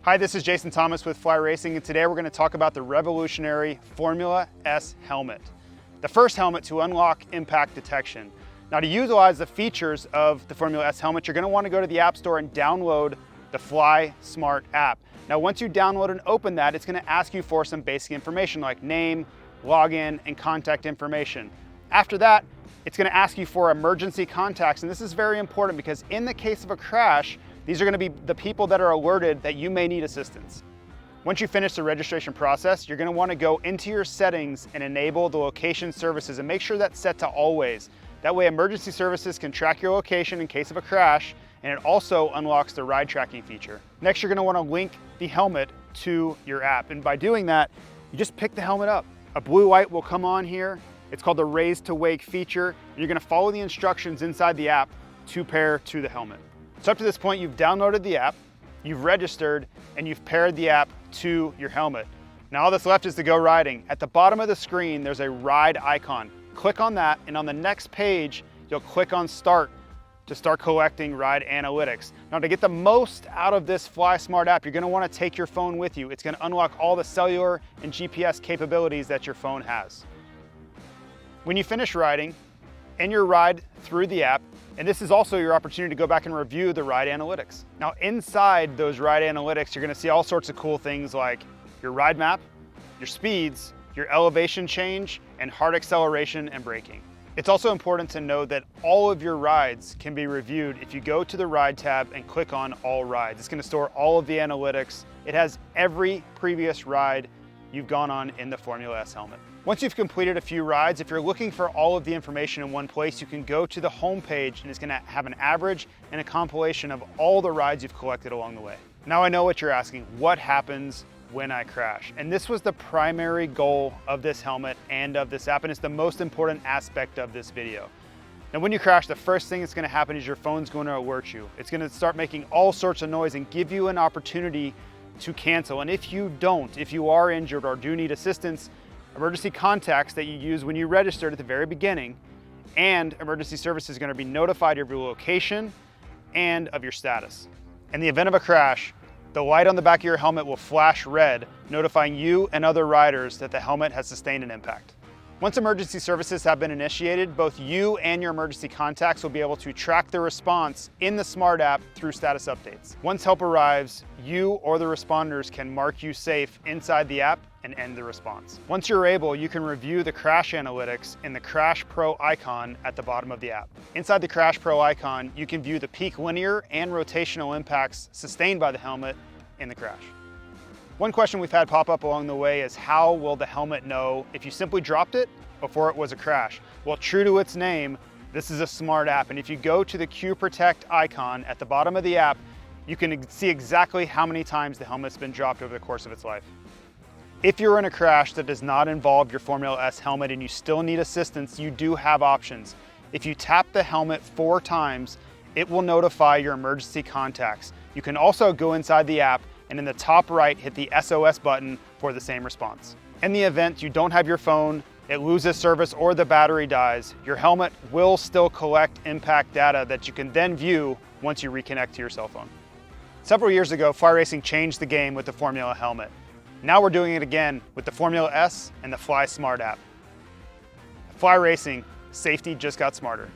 Hi, this is Jason Thomas with Fly Racing, and today we're going to talk about the revolutionary Formula S helmet. The first helmet to unlock impact detection. Now, to utilize the features of the Formula S helmet, you're going to want to go to the App Store and download the Fly Smart app. Now, once you download and open that, it's going to ask you for some basic information like name, login, and contact information. After that, it's going to ask you for emergency contacts, and this is very important because in the case of a crash, these are going to be the people that are alerted that you may need assistance. Once you finish the registration process, you're going to want to go into your settings and enable the location services and make sure that's set to always. That way emergency services can track your location in case of a crash, and it also unlocks the ride tracking feature. Next, you're going to want to link the helmet to your app, and by doing that, you just pick the helmet up. A blue light will come on here. It's called the Raise to Wake feature. You're going to follow the instructions inside the app to pair to the helmet. So up to this point, you've downloaded the app, you've registered, and you've paired the app to your helmet. Now all that's left is to go riding. At the bottom of the screen, there's a ride icon. Click on that, and on the next page, you'll click on Start to start collecting ride analytics. Now to get the most out of this Fly Smart app, you're gonna wanna take your phone with you. It's gonna unlock all the cellular and GPS capabilities that your phone has. When you finish riding, end your ride through the app, and this is also your opportunity to go back and review the ride analytics. Now inside those ride analytics, you're gonna see all sorts of cool things like your ride map, your speeds, your elevation change, and hard acceleration and braking. It's also important to know that all of your rides can be reviewed if you go to the Ride tab and click on All Rides. It's gonna store all of the analytics. It has every previous ride you've gone on in the Formula S helmet. Once you've completed a few rides, if you're looking for all of the information in one place, you can go to the home page and it's gonna have an average and a compilation of all the rides you've collected along the way. Now I know what you're asking, what happens when I crash? And this was the primary goal of this helmet and of this app, and it's the most important aspect of this video. Now when you crash, the first thing that's gonna happen is your phone's gonna alert you. It's gonna start making all sorts of noise and give you an opportunity to cancel. And if you don't, if you are injured or do need assistance, emergency contacts that you use when you registered at the very beginning and emergency services are going to be notified of your location and of your status. In the event of a crash, the light on the back of your helmet will flash red, notifying you and other riders that the helmet has sustained an impact. Once emergency services have been initiated, both you and your emergency contacts will be able to track the response in the Smart app through status updates. Once help arrives, you or the responders can mark you safe inside the app and end the response. Once you're able, you can review the crash analytics in the Crash Pro icon at the bottom of the app. Inside the Crash Pro icon, you can view the peak linear and rotational impacts sustained by the helmet in the crash. One question we've had pop up along the way is how will the helmet know if you simply dropped it before it was a crash? Well, true to its name, this is a smart app, and if you go to the Q Protect icon at the bottom of the app, you can see exactly how many times the helmet's been dropped over the course of its life. If you're in a crash that does not involve your Formula S helmet and you still need assistance, you do have options. If you tap the helmet 4 times, it will notify your emergency contacts. You can also go inside the app and in the top right, hit the SOS button for the same response. In the event you don't have your phone, it loses service, or the battery dies, your helmet will still collect impact data that you can then view once you reconnect to your cell phone. Several years ago, Fly Racing changed the game with the Formula helmet. Now we're doing it again with the Formula S and the Fly Smart app. Fly Racing, safety just got smarter.